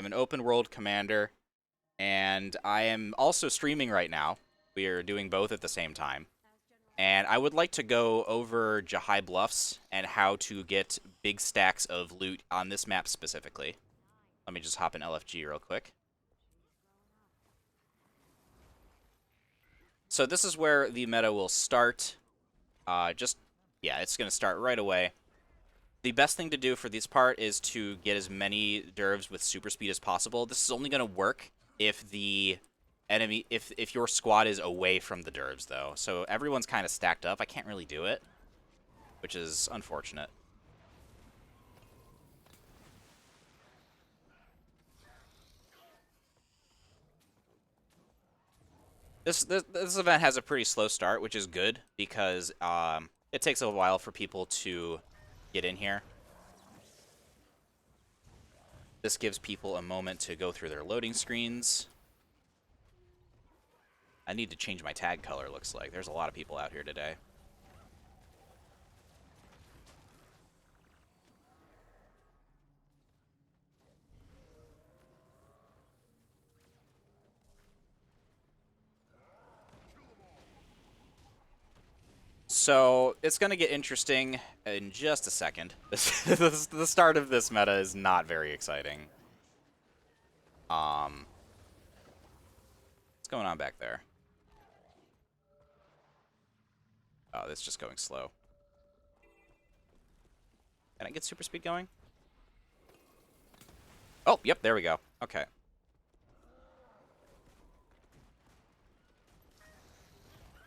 am an open world commander, and I am also streaming right now. We are doing both at the same time. And I would like to go over Jahai Bluffs and how to get big stacks of loot on this map specifically. Let me just hop in LFG real quick. So this is where the meta will start. Yeah, it's going to start right away. The best thing to do for this part is to get as many DERVs with super speed as possible. This is only going to work if the enemy, if your squad is away from the DERVs, though. So everyone's kind of stacked up. I can't really do it, which is unfortunate. This event has a pretty slow start, which is good because it takes a while for people to get in here. This gives people a moment to go through their loading screens. I need to change my tag color, looks like. There's a lot of people out here today. So, it's going to get interesting in just a second. The start of this meta is not very exciting. What's going on back there? Oh, it's just going slow. Can I get super speed going? Oh, yep, there we go. Okay.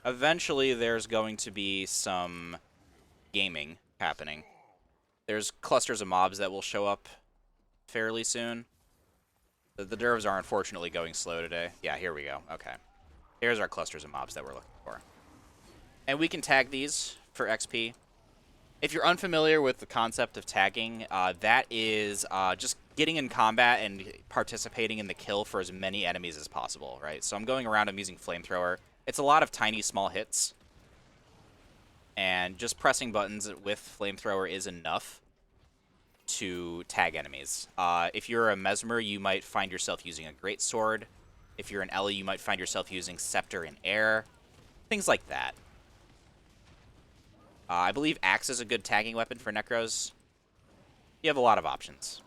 Eventually, there's going to be some gaming happening. There's clusters of mobs that will show up fairly soon. The DERVs are unfortunately going slow today. Yeah, here we go. Okay. Here's our clusters of mobs that we're looking for. And we can tag these for XP. If you're unfamiliar with the concept of tagging, that is just getting in combat and participating in the kill for as many enemies as possible, right? So I'm going around, I'm using Flamethrower. It's a lot of tiny, small hits. And just pressing buttons with Flamethrower is enough to tag enemies. If you're a Mesmer, you might find yourself using a Greatsword. If you're an Ellie, you might find yourself using Scepter in air. Things like that. I believe Axe is a good tagging weapon for Necros. You have a lot of options.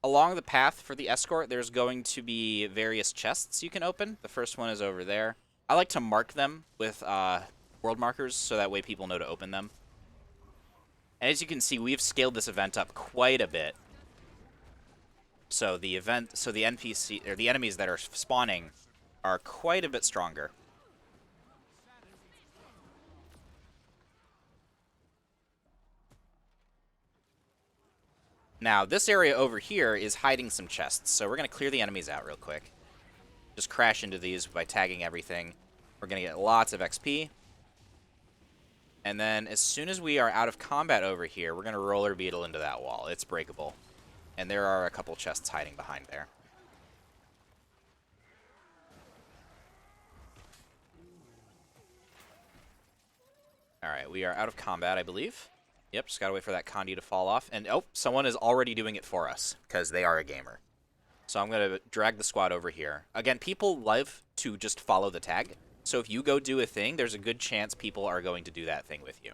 Along the path for the escort, there's going to be various chests you can open. The first one is over there. I like to mark them with world markers so that way people know to open them. And as you can see, we've scaled this event up quite a bit. So the NPC or the enemies that are spawning are quite a bit stronger. Now, this area over here is hiding some chests, so we're going to clear the enemies out real quick. Just crash into these by tagging everything. We're going to get lots of XP. And then as soon as we are out of combat over here, we're going to roller beetle into that wall. It's breakable. And there are a couple chests hiding behind there. Alright, we are out of combat, I believe. Yep, just gotta wait for that Condi to fall off. And, oh, someone is already doing it for us, because they are a gamer. So I'm gonna drag the squad over here. Again, people love to just follow the tag. So if you go do a thing, there's a good chance people are going to do that thing with you.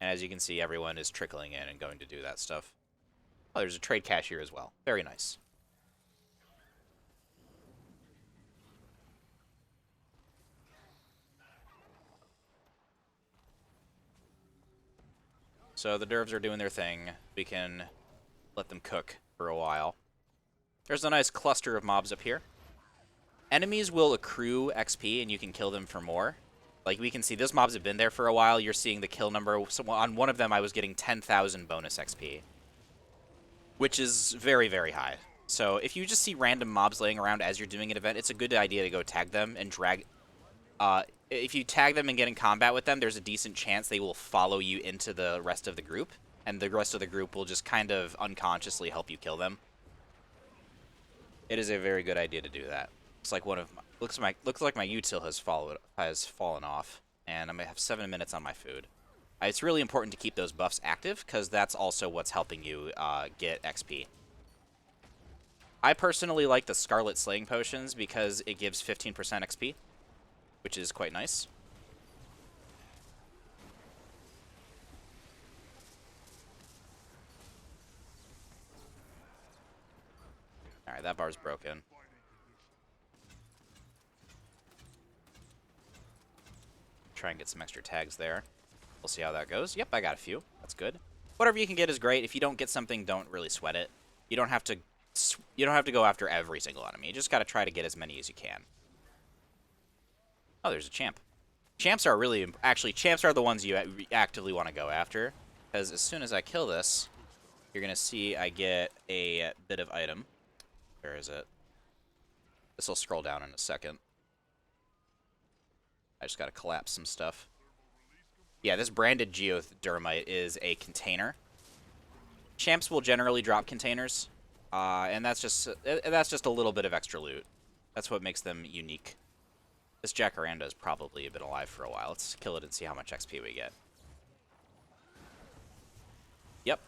And as you can see, everyone is trickling in and going to do that stuff. Oh, there's a trade cache here as well. Very nice. So the DERVs are doing their thing. We can let them cook for a while. There's a nice cluster of mobs up here. Enemies will accrue XP, and you can kill them for more. Like, we can see, those mobs have been there for a while. You're seeing the kill number. So on one of them, I was getting 10,000 bonus XP, which is very, very high. So if you just see random mobs laying around as you're doing an event, it's a good idea to go tag them and drag... if you tag them and get in combat with them, there's a decent chance they will follow you into the rest of the group, and the rest of the group will just kind of unconsciously help you kill them. It is a very good idea to do that. It's like one of my, looks like my util has fallen off, and I'm gonna have 7 minutes on my food. It's really important to keep those buffs active because that's also what's helping you get XP. I personally like the Scarlet Slaying Potions because it gives 15% XP, which is quite nice. Alright, that bar's broken. Try and get some extra tags there. We'll see how that goes. Yep, I got a few. That's good. Whatever you can get is great. If you don't get something, don't really sweat it. You don't have to go after every single enemy. You just got to try to get as many as you can. Oh, there's a champ. Champs are really... Actually, champs are the ones you actively want to go after. Because as soon as I kill this, you're going to see I get a bit of item. Where is it? This will scroll down in a second. I just got to collapse some stuff. Yeah, this branded geothermite is a container. Champs will generally drop containers, and that's just a little bit of extra loot. That's what makes them unique. This jacaranda has probably been alive for a while. Let's kill it and see how much XP we get. Yep.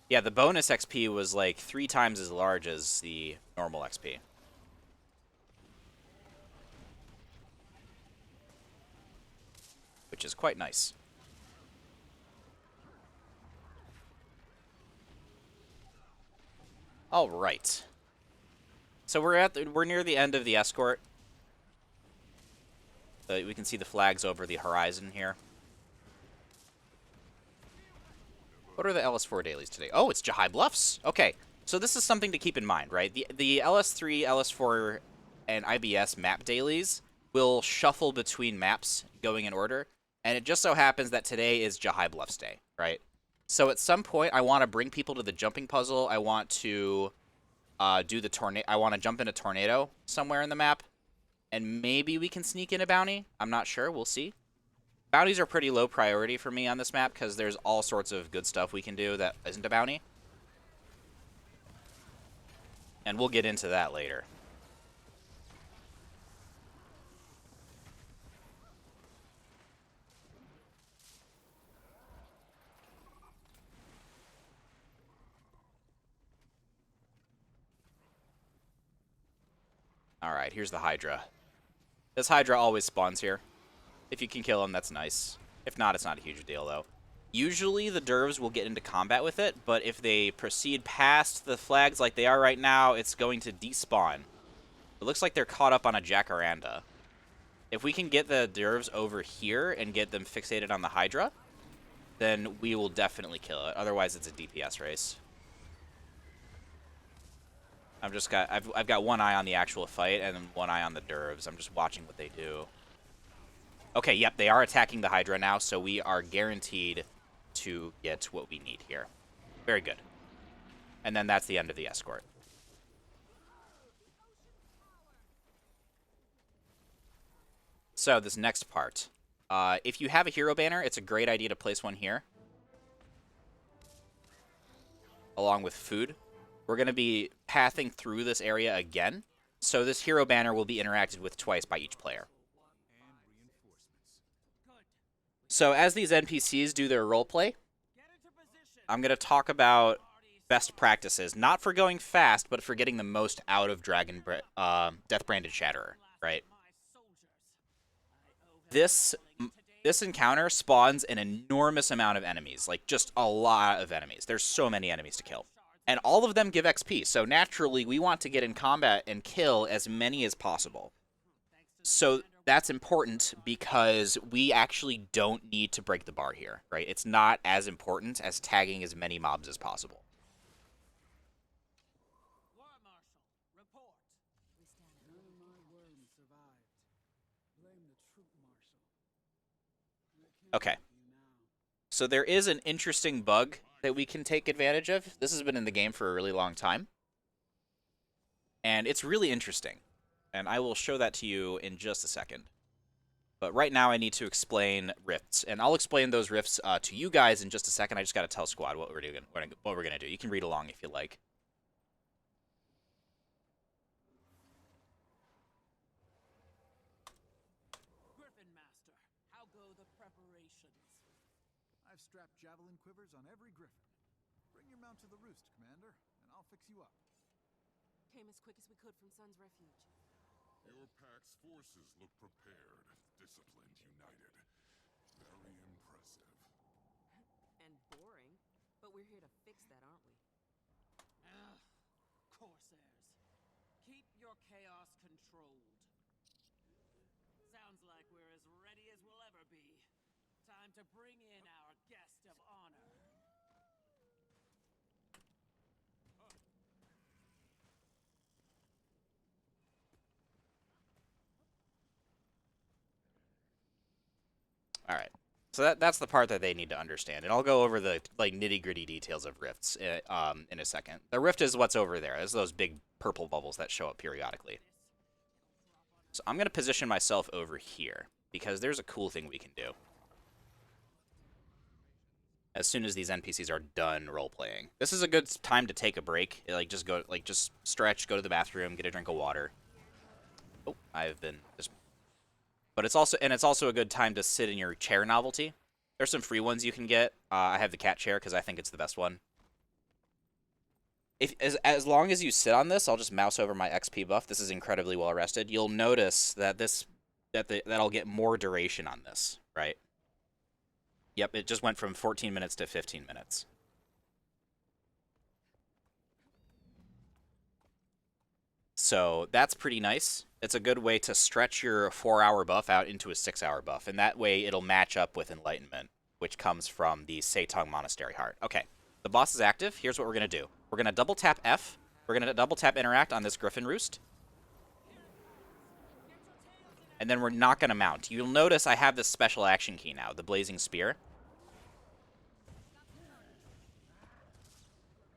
Yeah, the bonus XP was like 3 times as large as the normal XP. Which is quite nice. All right. So we're near the end of the escort. We can see the flags over the horizon here. What are the LS4 dailies today? Oh, it's Jahai Bluffs. Okay, so this is something to keep in mind, right? The LS3, LS4, and IBS map dailies will shuffle between maps going in order, and it just so happens that today is Jahai Bluffs Day, right? So at some point, I want to bring people to the jumping puzzle. I want to do the tornado. I want to jump in a tornado somewhere in the map, and maybe we can sneak in a bounty. I'm not sure. We'll see. Bounties are pretty low priority for me on this map because there's all sorts of good stuff we can do that isn't a bounty. And we'll get into that later. Alright, here's the Hydra. This Hydra always spawns here. If you can kill him, that's nice. If not, it's not a huge deal, though. Usually, the DERVs will get into combat with it, but if they proceed past the flags like they are right now, it's going to despawn. It looks like they're caught up on a jacaranda. If we can get the DERVs over here and get them fixated on the Hydra, then we will definitely kill it. Otherwise, it's a DPS race. I've got one eye on the actual fight and one eye on the DERVs. I'm just watching what they do. Okay, yep, they are attacking the Hydra now, so we are guaranteed to get what we need here. Very good. And then that's the end of the escort. So this next part. If you have a hero banner, it's a great idea to place one here. Along with food. We're going to be pathing through this area again. So this hero banner will be interacted with twice by each player. So as these NPCs do their roleplay, I'm going to talk about best practices. Not for going fast, but for getting the most out of Death-Branded Shatterer, right? This encounter spawns an enormous amount of enemies. Like, just a lot of enemies. There's so many enemies to kill. And all of them give XP, so naturally we want to get in combat and kill as many as possible. So that's important because we actually don't need to break the bar here, right? It's not as important as tagging as many mobs as possible. Okay. So there is an interesting bug that we can take advantage of. This has been in the game for a really long time. And it's really interesting. And I will show that to you in just a second. But right now I need to explain rifts, and I'll explain those rifts to you guys in just a second. I just got to tell Squad what we're doing, what we're gonna do. You can read along if you like. Griffin Master, how go the preparations? I've strapped javelin quivers on every griffin. Bring your mount to the roost, Commander, and I'll fix you up. Came as quick as we could from Sun's Refuge. Your pack's forces look prepared, disciplined, united. Very impressive. And boring. But we're here to fix that, aren't we? Ugh, Corsairs. Keep your chaos controlled. Sounds like we're as ready as we'll ever be. Time to bring in our guest of honor. All right. So that's the part that they need to understand, and I'll go over the like nitty-gritty details of rifts in a second. The rift is what's over there. It's those big purple bubbles that show up periodically. So I'm gonna position myself over here because there's a cool thing we can do. As soon as these NPCs are done role-playing, this is a good time to take a break. Like just stretch, go to the bathroom, get a drink of water. Oh, I've been just. But it's also a good time to sit in your chair novelty. There's some free ones you can get. I have the cat chair because I think it's the best one. As long as you sit on this, I'll just mouse over my XP buff. This is incredibly well rested. You'll notice that I'll get more duration on this, right? Yep, it just went from 14 minutes to 15 minutes. So that's pretty nice. It's a good way to stretch your 4-hour buff out into a 6-hour buff, and that way it'll match up with Enlightenment, which comes from the Setong Monastery Heart. Okay, the boss is active. Here's what we're going to do. We're going to double tap F. We're going to double tap Interact on this Griffin Roost. And then we're not going to mount. You'll notice I have this special action key now, the Blazing Spear.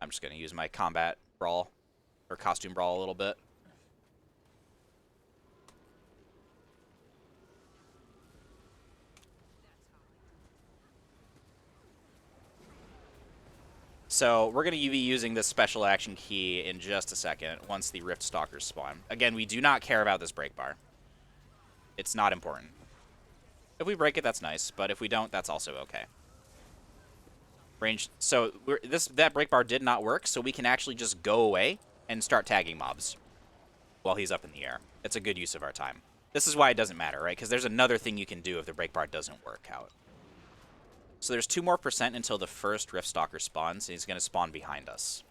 I'm just going to use my combat brawl, or costume brawl a little bit. So we're going to be using this special action key in just a second once the Rift Stalkers spawn. Again, we do not care about this break bar. It's not important. If we break it, that's nice, but if we don't, that's also okay. Range. So that break bar did not work, so we can actually just go away and start tagging mobs while he's up in the air. It's a good use of our time. This is why it doesn't matter, right? Because there's another thing you can do if the break bar doesn't work out. So there's 2% more until the first Rift Stalker spawns, and he's going to spawn behind us.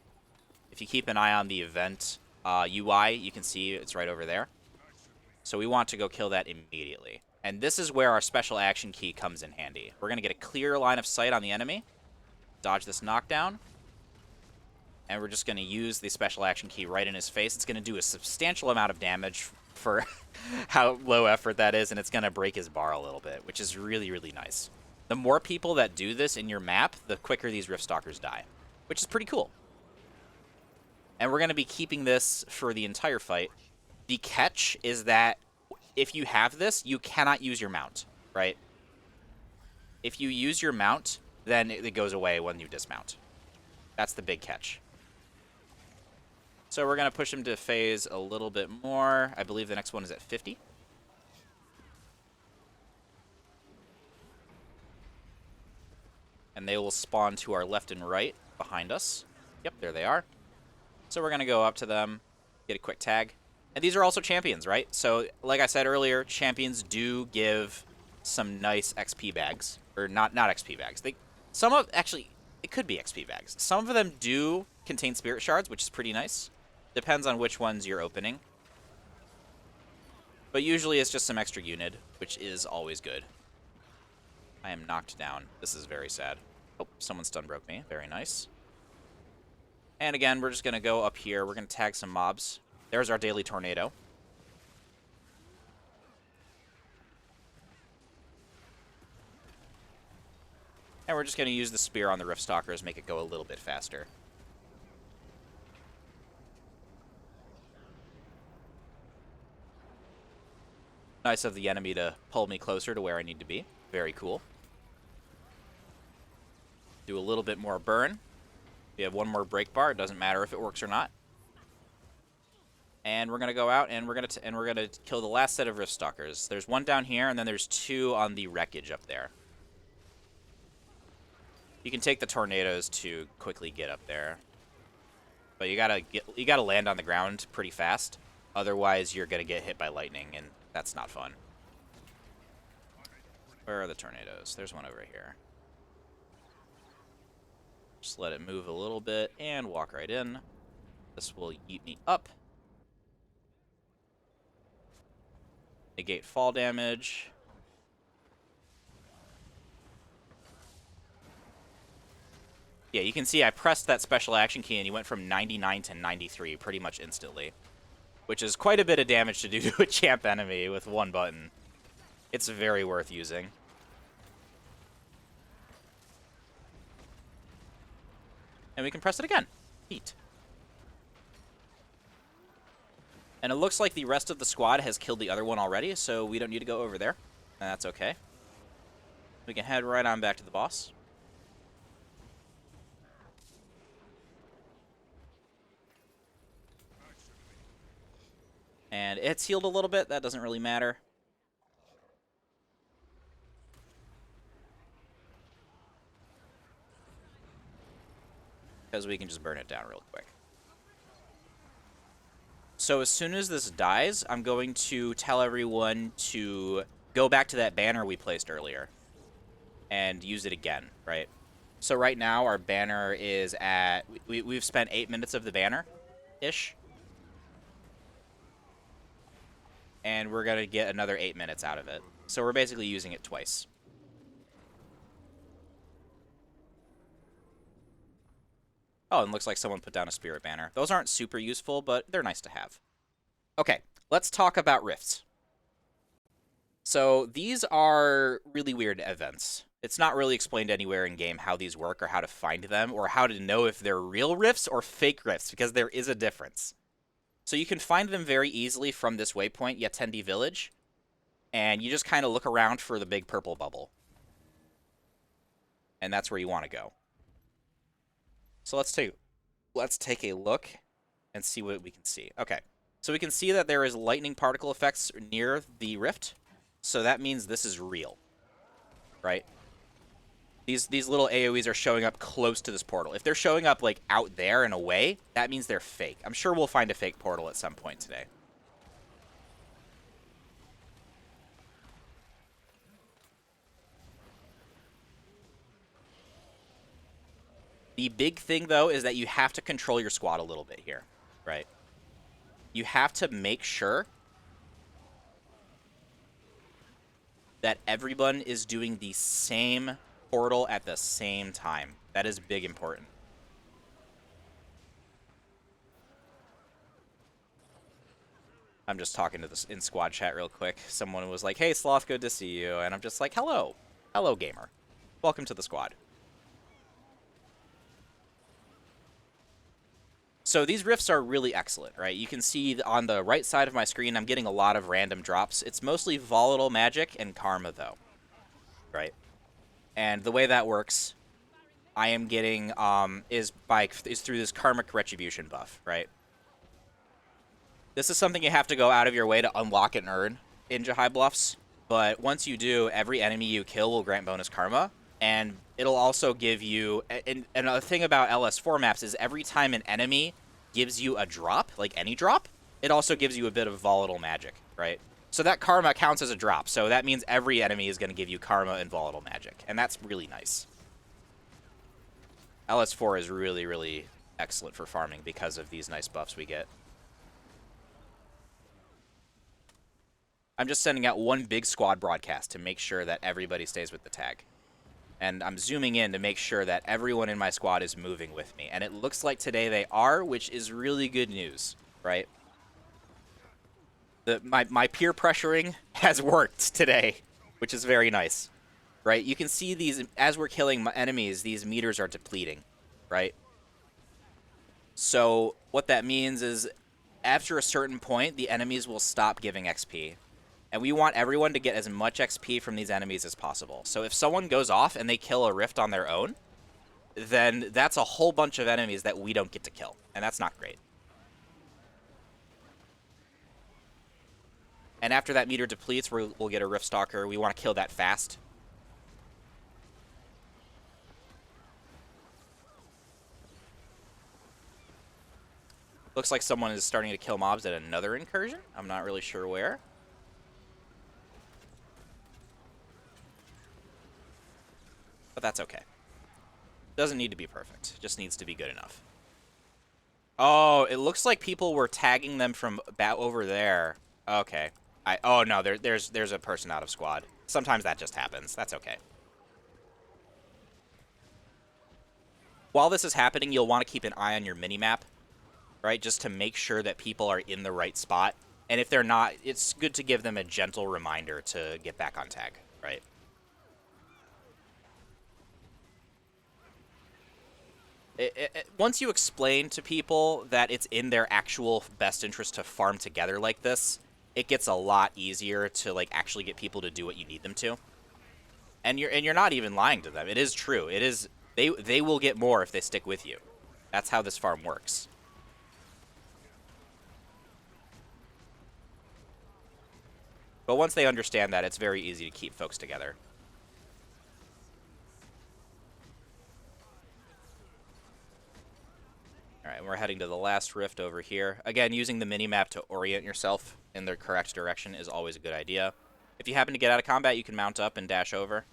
If you keep an eye on the event UI, you can see it's right over there. So we want to go kill that immediately. And this is where our special action key comes in handy. We're going to get a clear line of sight on the enemy, dodge this knockdown, and we're just going to use the special action key right in his face. It's going to do a substantial amount of damage for how low effort that is, and it's going to break his bar a little bit, which is really, really nice. The more people that do this in your map, the quicker these Rift Stalkers die, which is pretty cool. And we're going to be keeping this for the entire fight. The catch is that if you have this, you cannot use your mount, right? If you use your mount, then it goes away when you dismount. That's the big catch. So we're going to push him to phase a little bit more. I believe the next one is at 50. And they will spawn to our left and right behind us. Yep, there they are. So we're going to go up to them, get a quick tag. And these are also champions, right? So, like I said earlier, champions do give some nice XP bags. Or not XP bags. Actually, it could be XP bags. Some of them do contain spirit shards, which is pretty nice. Depends on which ones you're opening. But usually it's just some extra unit, which is always good. I am knocked down. This is very sad. Oh, someone stun broke me. Very nice. And again, we're just going to go up here. We're going to tag some mobs. There's our daily tornado. And we're just going to use the spear on the Rift Stalkers, make it go a little bit faster. Nice of the enemy to pull me closer to where I need to be. Very cool. Do a little bit more burn. We have one more break bar. It doesn't matter if it works or not. And we're gonna go out and we're gonna kill the last set of Rift Stalkers. There's one down here, and then there's two on the wreckage up there. You can take the tornadoes to quickly get up there, but you gotta land on the ground pretty fast. Otherwise, you're gonna get hit by lightning, and that's not fun. Where are the tornadoes? There's one over here. Just let it move a little bit and walk right in. This will yeet me up. Negate fall damage. Yeah, you can see I pressed that special action key and he went from 99 to 93 pretty much instantly. Which is quite a bit of damage to do to a champ enemy with one button. It's very worth using. And we can press it again. Neat. And it looks like the rest of the squad has killed the other one already, so we don't need to go over there. And that's okay. We can head right on back to the boss. And it's healed a little bit. That doesn't really matter. Because we can just burn it down real quick. So as soon as this dies, I'm going to tell everyone to go back to that banner we placed earlier and use it again, right? So right now our banner is at... We've spent 8 minutes of the banner-ish. And we're going to get another 8 minutes out of it. So we're basically using it twice. Oh, and looks like someone put down a spirit banner. Those aren't super useful, but they're nice to have. Okay, let's talk about rifts. So these are really weird events. It's not really explained anywhere in-game how these work or how to find them or how to know if they're real rifts or fake rifts, because there is a difference. So you can find them very easily from this waypoint, Yatendi Village, and you just kind of look around for the big purple bubble. And that's where you want to go. So let's take a look and see what we can see. Okay, so we can see that there is lightning particle effects near the rift, so that means this is real, right? These little AoEs are showing up close to this portal. If they're showing up like out there and away, that means they're fake. I'm sure we'll find a fake portal at some point today. The big thing, though, is that you have to control your squad a little bit here, right? You have to make sure that everyone is doing the same portal at the same time. That is big important. I'm just talking to this in squad chat real quick. Someone was like, "Hey, Sloth, good to see you." And I'm just like, "Hello. Hello, gamer. Welcome to the squad." So these rifts are really excellent, right? You can see on the right side of my screen, I'm getting a lot of random drops. It's mostly volatile magic and karma, though, right? And the way that works, I am getting is through this karmic retribution buff, right? This is something you have to go out of your way to unlock and earn in Jahai Bluffs, but once you do, every enemy you kill will grant bonus karma. And it'll also give you... And another thing about LS4 maps is every time an enemy gives you a drop, like any drop, it also gives you a bit of volatile magic, right? So that karma counts as a drop. So that means every enemy is going to give you karma and volatile magic. And that's really nice. LS4 is really, really excellent for farming because of these nice buffs we get. I'm just sending out one big squad broadcast to make sure that everybody stays with the tag. And I'm zooming in to make sure that everyone in my squad is moving with me. And it looks like today they are, which is really good news, right? My peer pressuring has worked today, which is very nice, right? You can see these, as we're killing enemies, these meters are depleting, right? So what that means is after a certain point, the enemies will stop giving XP. And we want everyone to get as much XP from these enemies as possible. So if someone goes off and they kill a rift on their own, then that's a whole bunch of enemies that we don't get to kill. And that's not great. And after that meter depletes, we'll get a Rift Stalker. We want to kill that fast. Looks like someone is starting to kill mobs at another incursion. I'm not really sure where. But that's okay. Doesn't need to be perfect. Just needs to be good enough. Oh, it looks like people were tagging them from about over there. Okay. Oh no, there's a person out of squad. Sometimes that just happens. That's okay. While this is happening, you'll want to keep an eye on your minimap, right? Just to make sure that people are in the right spot. And if they're not, it's good to give them a gentle reminder to get back on tag, right? Once you explain to people that it's in their actual best interest to farm together like this, it gets a lot easier to like actually get people to do what you need them to. And you're not even lying to them. It is true. It is they will get more if they stick with you. That's how this farm works. But once they understand that, it's very easy to keep folks together. Alright, we're heading to the last rift over here. Again, using the minimap to orient yourself in the correct direction is always a good idea. If you happen to get out of combat, you can mount up and dash over.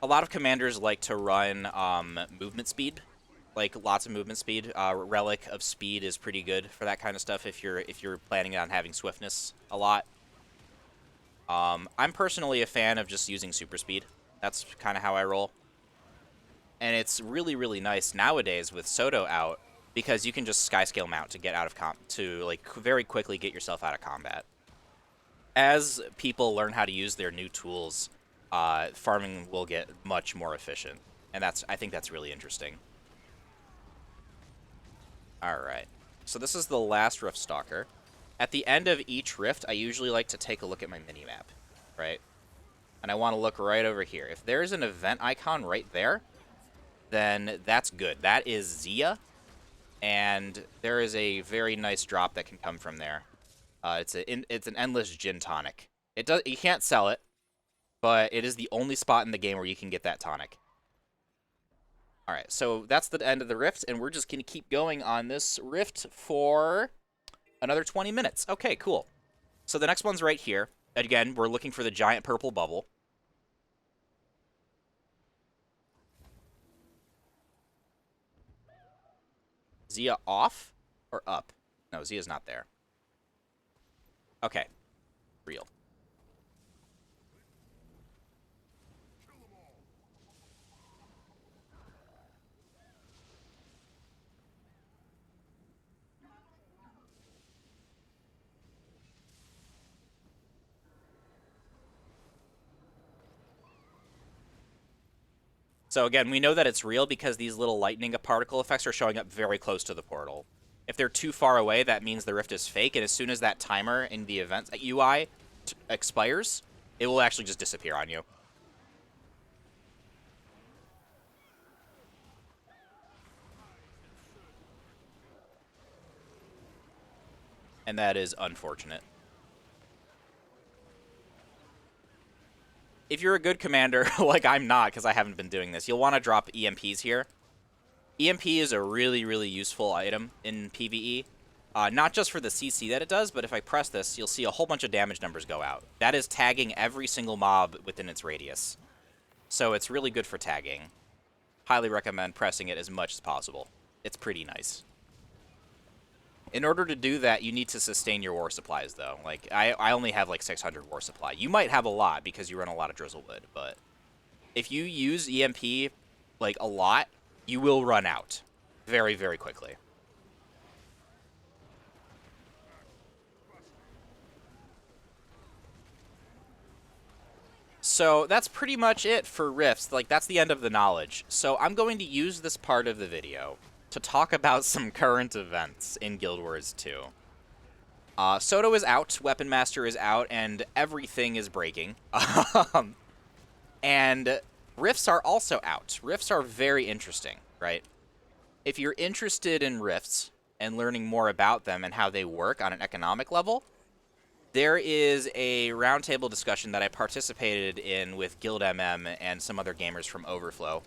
A lot of commanders like to run movement speed, like lots of movement speed. Relic of Speed is pretty good for that kind of stuff if you're planning on having swiftness a lot. I'm personally a fan of just using super speed. That's kind of how I roll. And it's really, really nice nowadays with Soto out because you can just skyscale mount to get out of to like very quickly get yourself out of combat. As people learn how to use their new tools, farming will get much more efficient, and I think that's really interesting. All right, so this is the last Rift Stalker. At the end of each rift, I usually like to take a look at my minimap, right? And I want to look right over here. If there's an event icon right there, then that's good. That is Ziya, and there is a very nice drop that can come from there. It's an endless gin tonic. You can't sell it, but it is the only spot in the game where you can get that tonic. All right, so that's the end of the rift, and we're just gonna keep going on this rift for another 20 minutes. Okay, cool. So the next one's right here. Again, we're looking for the giant purple bubble. Ziya off or up? No, Ziya's not there. Okay. Real. So again, we know that it's real because these little lightning particle effects are showing up very close to the portal. If they're too far away, that means the rift is fake, and as soon as that timer in the event UI expires, it will actually just disappear on you. And that is unfortunate. If you're a good commander, like I'm not because I haven't been doing this, you'll want to drop EMPs here. EMP is a really, really useful item in PvE. Not just for the CC that it does, but if I press this, you'll see a whole bunch of damage numbers go out. That is tagging every single mob within its radius. So it's really good for tagging. Highly recommend pressing it as much as possible. It's pretty nice. In order to do that, you need to sustain your war supplies, though. Like, I only have, like, 600 war supply. You might have a lot because you run a lot of Drizzlewood, but if you use EMP, like, a lot, you will run out very, very quickly. So that's pretty much it for Rifts. Like, that's the end of the knowledge. So I'm going to use this part of the video to talk about some current events in Guild Wars 2. Soto is out, Weapon Master is out, and everything is breaking. And rifts are also out. Rifts are very interesting, right? If you're interested in rifts and learning more about them and how they work on an economic level, there is a roundtable discussion that I participated in with Guild MM and some other gamers from Overflow.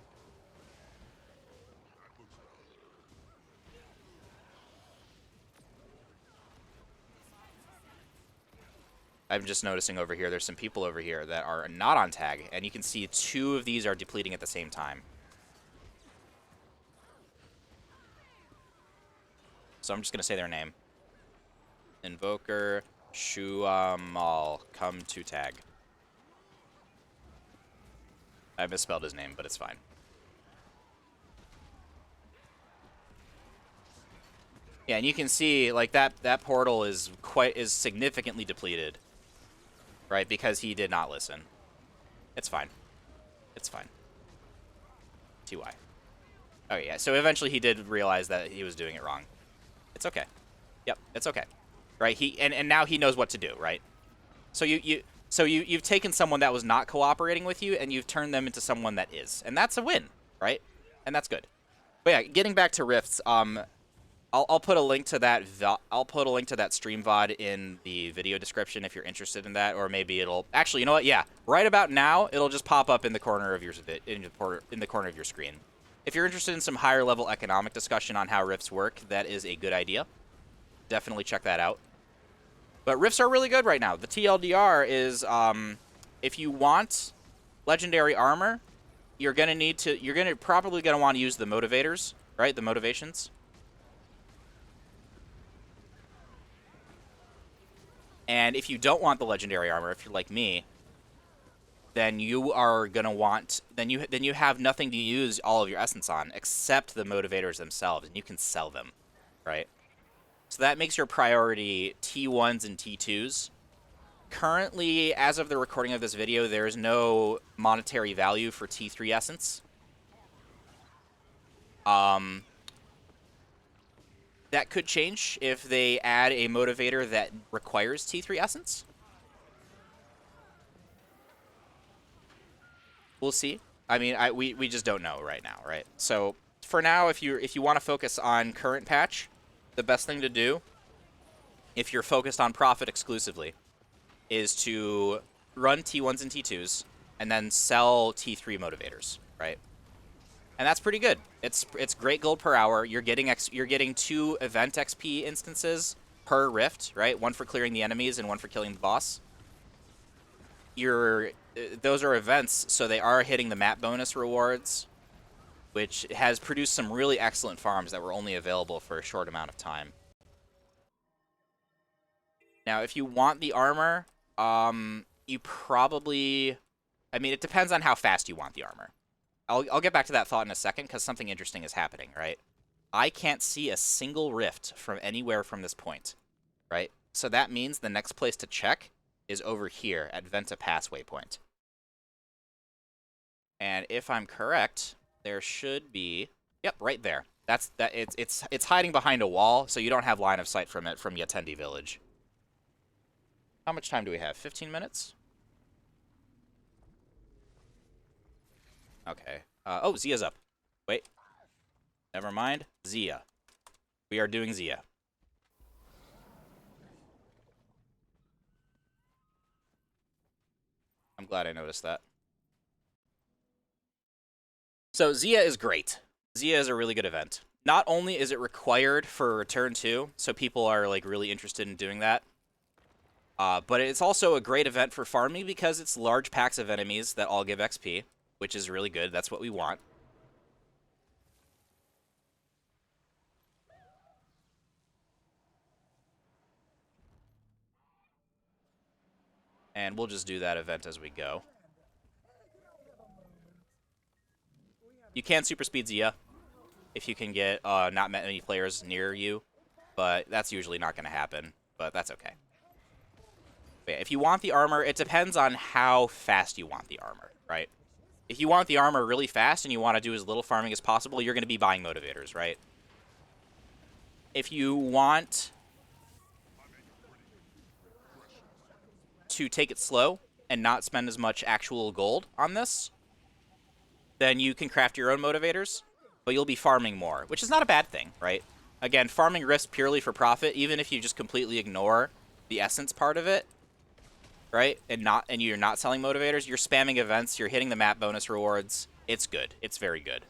I'm just noticing over here, there's some people over here that are not on tag, and you can see 2 of these are depleting at the same time. So I'm just going to say their name. Invoker Shuamal, come to tag. I misspelled his name, but it's fine. Yeah, and you can see, like, that portal is significantly depleted. Right, because he did not listen. It's fine. It's fine. TY. Oh, yeah, so eventually he did realize that he was doing it wrong. It's okay. Yep, it's okay. Right, and now he knows what to do, right? So you've taken someone that was not cooperating with you, and you've turned them into someone that is. And that's a win, right? And that's good. But yeah, getting back to Rifts, I'll put a link to that. I'll put a link to that stream VOD in the video description if you're interested in that, or maybe it'll actually. You know what? Yeah, right about now, it'll just pop up in the corner of your corner of your screen. If you're interested in some higher level economic discussion on how rifts work, that is a good idea. Definitely check that out. But rifts are really good right now. The TLDR is, if you want legendary armor, you're probably gonna want to use the motivators, right? The motivations. And if you don't want the legendary armor, if you're like me, then you are gonna want then you have nothing to use all of your essence on except the motivators themselves, and you can sell them, right? So that makes your priority T1s and T2s. Currently, as of the recording of this video, there is no monetary value for T3 essence. That could change if they add a motivator that requires T3 essence. We'll see. I mean, we just don't know right now, right? So for now, if you want to focus on current patch, the best thing to do, if you're focused on profit exclusively, is to run T1s and T2s and then sell T3 motivators, right? And that's pretty good. It's great gold per hour. You're getting 2 event XP instances per rift, right? 1 for clearing the enemies and 1 for killing the boss. Those are events, so they are hitting the map bonus rewards, which has produced some really excellent farms that were only available for a short amount of time. Now, if you want the armor, you probably, I mean, it depends on how fast you want the armor. I'll get back to that thought in a second, because something interesting is happening, right? I can't see a single rift from anywhere from this point, right? So that means the next place to check is over here at Venta Pass Waypoint. And if I'm correct, there should be, yep, right there. It's hiding behind a wall, so you don't have line of sight from it from Yatendi Village. How much time do we have? 15 minutes? Okay. Oh, Ziya's up. Wait. Never mind. Ziya. We are doing Ziya. I'm glad I noticed that. So Ziya is great. Ziya is a really good event. Not only is it required for Return 2, so people are like really interested in doing that, but it's also a great event for farming because it's large packs of enemies that all give XP, which is really good. That's what we want. And we'll just do that event as we go. You can super speed Ziya if you can get not many players near you, but that's usually not going to happen, but that's okay. But yeah, if you want the armor, it depends on how fast you want the armor, right? If you want the armor really fast and you want to do as little farming as possible, you're going to be buying motivators, right? If you want to take it slow and not spend as much actual gold on this, then you can craft your own motivators, but you'll be farming more, which is not a bad thing, right? Again, farming rifts purely for profit, even if you just completely ignore the essence part of it, right? And you're not selling motivators, you're spamming events, you're hitting the map bonus rewards. It's good. It's very good.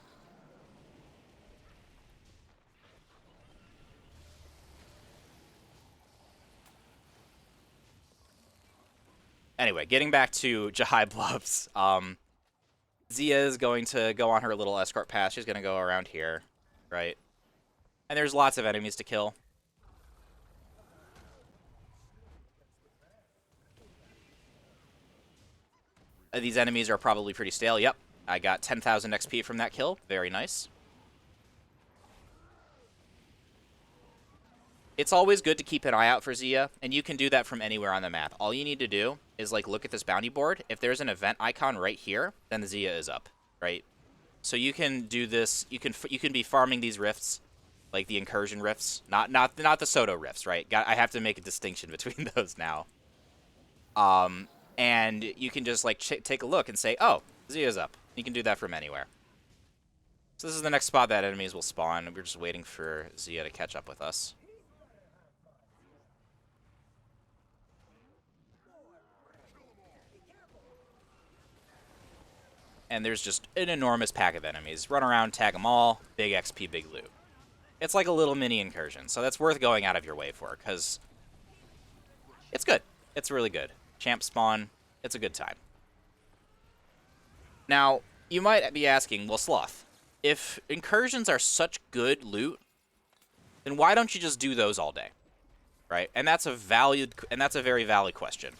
Anyway, getting back to Jahai Bluffs, Ziya is going to go on her little escort path. She's going to go around here, right? And there's lots of enemies to kill. These enemies are probably pretty stale. Yep, I got 10,000 XP from that kill. Very nice. It's always good to keep an eye out for Ziya, and you can do that from anywhere on the map. All you need to do is like look at this bounty board. If there's an event icon right here, then the Ziya is up, right? So you can do this. You can be farming these rifts, like the incursion rifts, not the Soto rifts, right? I have to make a distinction between those now. And you can just like take a look and say, oh, Ziya's up. You can do that from anywhere. So this is the next spot that enemies will spawn. We're just waiting for Ziya to catch up with us. And there's just an enormous pack of enemies. Run around, tag them all, big XP, big loot. It's like a little mini incursion, so that's worth going out of your way for, because it's good. It's really good. Champ spawn, it's a good time. Now, you might be asking, well, Sloth, if incursions are such good loot, then why don't you just do those all day? Right? And that's a very valid question.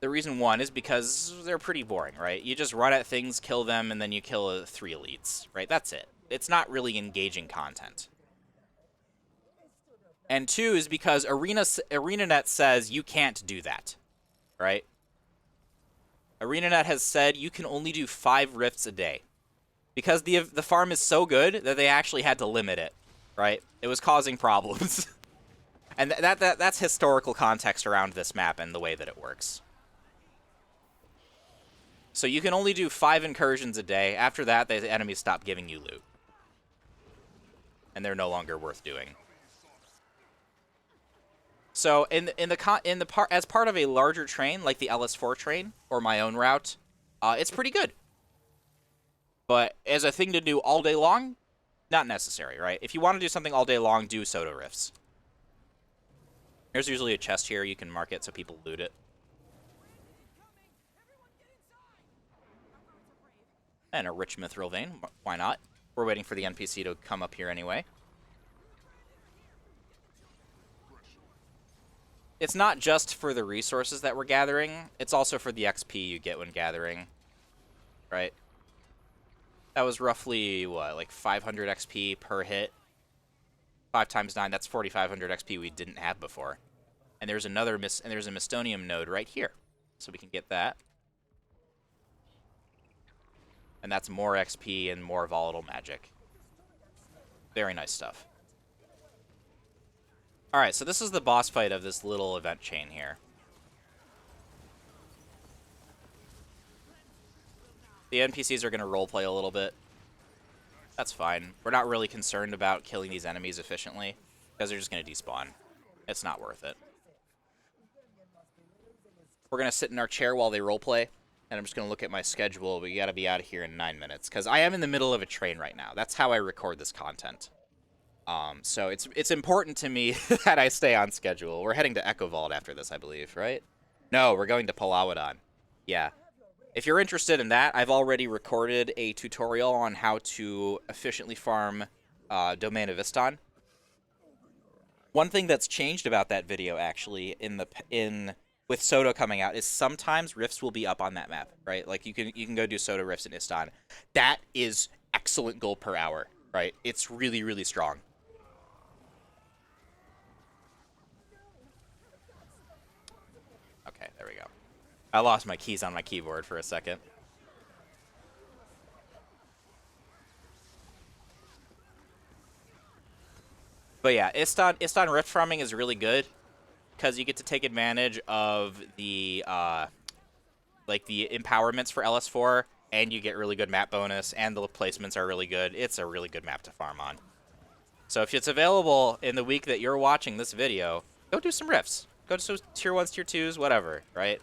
The reason one is because they're pretty boring, right? You just run at things, kill them, and then you kill 3 elites, right? That's it. It's not really engaging content. And 2 is because ArenaNet says you can't do that, right? ArenaNet has said you can only do 5 rifts a day. Because the farm is so good that they actually had to limit it, right? It was causing problems. And that's historical context around this map and the way that it works. So you can only do 5 incursions a day. After that, the enemies stop giving you loot. And they're no longer worth doing. So as part of a larger train, like the LS4 train, or my own route, it's pretty good. But as a thing to do all day long, not necessary, right? If you want to do something all day long, do Soto rifts. There's usually a chest here. You can mark it so people loot it. And a rich mithril vein. Why not? We're waiting for the NPC to come up here anyway. It's not just for the resources that we're gathering. It's also for the XP you get when gathering. Right? That was roughly, what, like 500 XP per hit? 5 times 9, that's 4,500 XP we didn't have before. And there's there's a Mystonium node right here. So we can get that. And that's more XP and more volatile magic. Very nice stuff. Alright, so this is the boss fight of this little event chain here. The NPCs are going to roleplay a little bit. That's fine. We're not really concerned about killing these enemies efficiently, because they're just going to despawn. It's not worth it. We're going to sit in our chair while they roleplay. And I'm just going to look at my schedule. We got to be out of here in 9 minutes. Because I am in the middle of a train right now. That's how I record this content. So it's important to me that I stay on schedule. We're heading to Echo Vault after this, I believe, right? No, we're going to Palawadon. Yeah. If you're interested in that, I've already recorded a tutorial on how to efficiently farm Domain of Istan. One thing that's changed about that video, actually, with Soto coming out, is sometimes rifts will be up on that map, right? Like you can go do Soto rifts in Istan. That is excellent gold per hour, right? It's really, really strong. Okay, there we go. I lost my keys on my keyboard for a second. But yeah, Istan rift farming is really good. because you get to take advantage of the like the empowerments for LS4, and you get really good map bonus, and the placements are really good. It's a really good map to farm on. So if it's available in the week that you're watching this video, go do some rifts. Go to some tier 1s, tier 2s, whatever, right?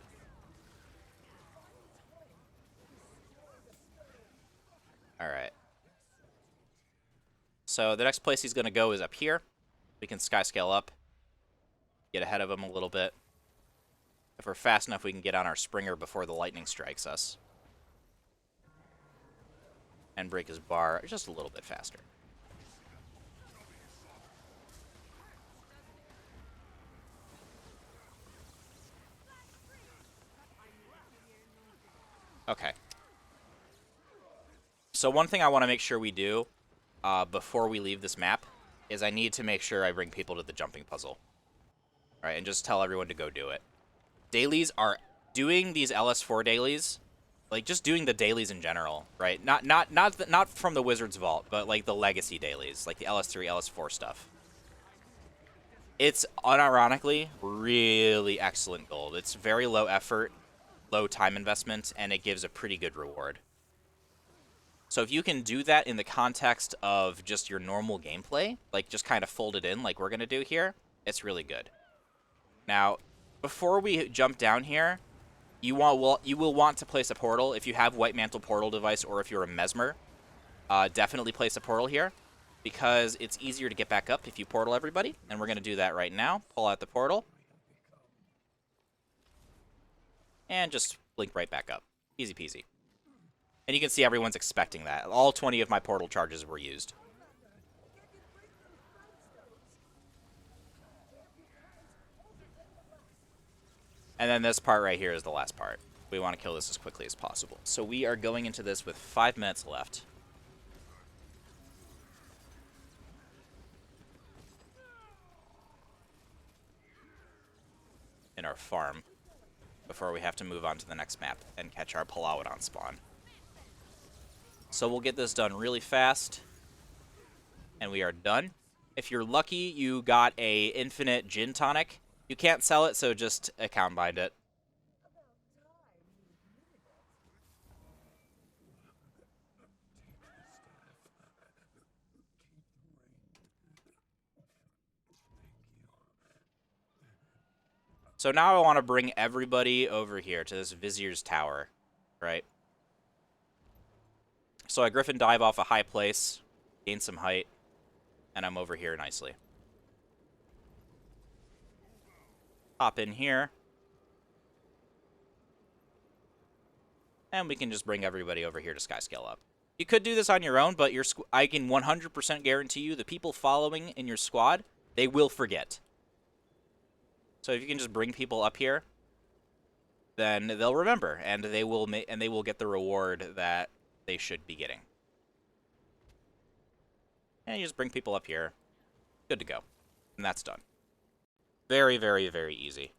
Alright. So the next place he's going to go is up here. We can sky scale up. Get ahead of him a little bit. If we're fast enough, we can get on our Springer before the lightning strikes us. And break his bar just a little bit faster. Okay. So one thing I want to make sure we do before we leave this map is I need to make sure I bring people to the jumping puzzle. All right, and just tell everyone to go do it. Dailies are doing these LS4 dailies, like just doing the dailies in general, right? Not from the Wizard's Vault, but like the legacy dailies, like the LS3, LS4 stuff. It's unironically really excellent gold. It's very low effort, low time investment, and it gives a pretty good reward. So if you can do that in the context of just your normal gameplay, like just kind of fold it in like we're going to do here, it's really good. Now, before we jump down here, you will want to place a portal. If you have White Mantle portal device or if you're a Mesmer, definitely place a portal here because it's easier to get back up if you portal everybody, and we're going to do that right now. Pull out the portal. And just blink right back up. Easy peasy. And you can see everyone's expecting that. All 20 of my portal charges were used. And then this part right here is the last part. We want to kill this as quickly as possible. So we are going into this with 5 minutes left. In our farm. Before we have to move on to the next map and catch our Palauodon spawn. So we'll get this done really fast. And we are done. If you're lucky, you got a infinite gin tonic. You can't sell it, so just account bind it. So now I want to bring everybody over here to this Vizier's Tower, right? So I Griffin dive off a high place, gain some height, and I'm over here nicely. Hop in here. And we can just bring everybody over here to sky scale up. You could do this on your own, but I can 100% guarantee you the people following in your squad, they will forget. So if you can just bring people up here, then they'll remember, and they will get the reward that they should be getting. And you just bring people up here. Good to go. And that's done. Very, very, very easy.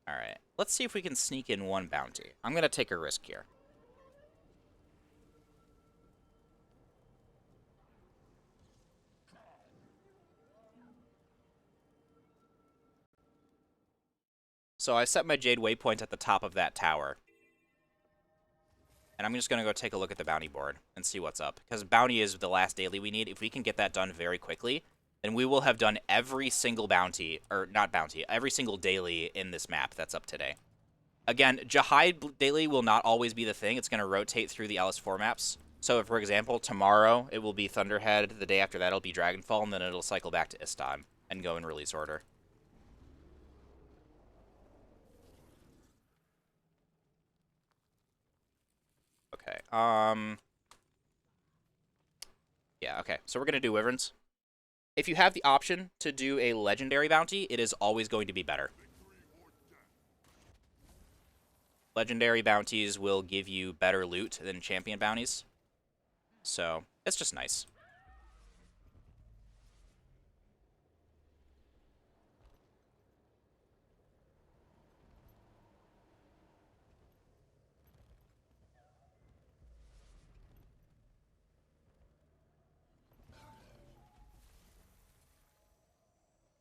Alright. Let's see if we can sneak in one bounty. I'm going to take a risk here. So I set my Jade Waypoint at the top of that tower. And I'm just going to go take a look at the bounty board and see what's up. Because bounty is the last daily we need. If we can get that done very quickly, then we will have done every single bounty, or not bounty, every single daily in this map that's up today. Again, Jahai daily will not always be the thing. It's going to rotate through the LS4 maps. So, if, for example, tomorrow it will be Thunderhead, the day after that it'll be Dragonfall, and then it'll cycle back to Istan and go in release order. Okay, yeah, okay. So we're going to do Wyverns. If you have the option to do a legendary bounty, it is always going to be better. Legendary bounties will give you better loot than champion bounties. So, it's just nice.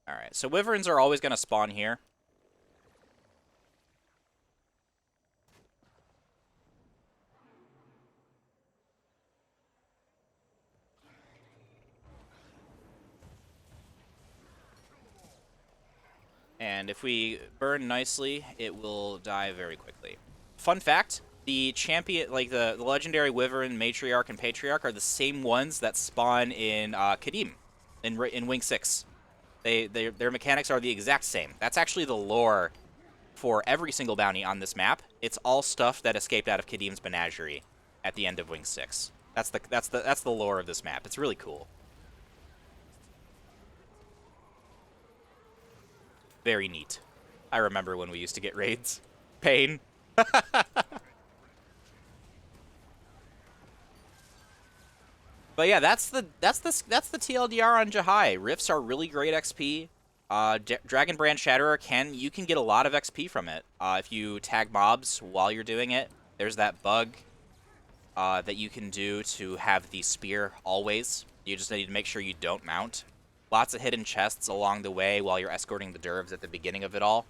Alright, so wyverns are always going to spawn here. And if we burn nicely, it will die very quickly. Fun fact, the champion, like the legendary wyvern, matriarch, and patriarch are the same ones that spawn in Kadim, in Wing 6. Their mechanics are the exact same. That's actually the lore for every single bounty on this map. It's all stuff that escaped out of Kadim's menagerie at the end of Wing 6. That's the lore of this map. It's really cool. Very neat. I remember when we used to get raids. Pain. But yeah, that's the TLDR on Jahai. Rifts are really great XP. Dragon Brand Shatterer you can get a lot of XP from it if you tag mobs while you're doing it. There's that bug that you can do to have the spear always. You just need to make sure you don't mount. Lots of hidden chests along the way while you're escorting the DERVs at the beginning of it all.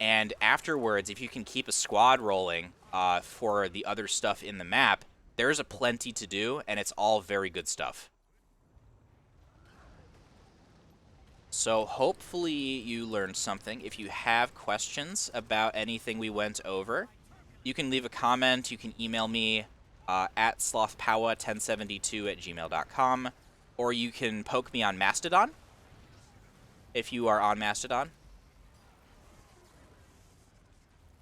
And afterwards, if you can keep a squad rolling for the other stuff in the map, there's a plenty to do, and it's all very good stuff. So hopefully you learned something. If you have questions about anything we went over, you can leave a comment. You can email me at slothpowa1072@gmail.com, or you can poke me on Mastodon if you are on Mastodon.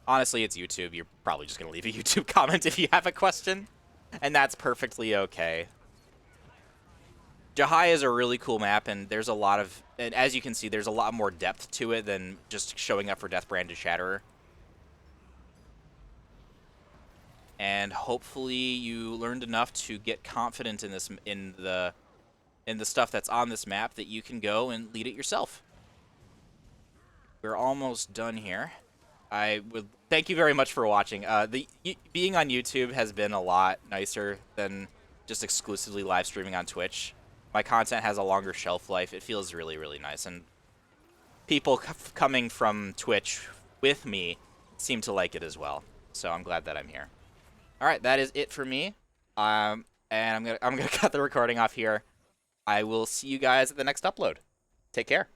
Honestly, it's YouTube. You're probably just going to leave a YouTube comment if you have a question, and that's perfectly okay. Jahai is a really cool map, and there's a lot of, and as you can see, there's a lot more depth to it than just showing up for Death Branded Shatterer. And hopefully you learned enough to get confident in this, in the stuff that's on this map, that you can go and lead it yourself. We're almost done here. I would thank you very much for watching. Being on YouTube has been a lot nicer than just exclusively live streaming on Twitch. My content has a longer shelf life. It feels really, really nice, and people coming from Twitch with me seem to like it as well. So I'm glad that I'm here. All right, that is it for me. And I'm gonna cut the recording off here. I will see you guys at the next upload. Take care.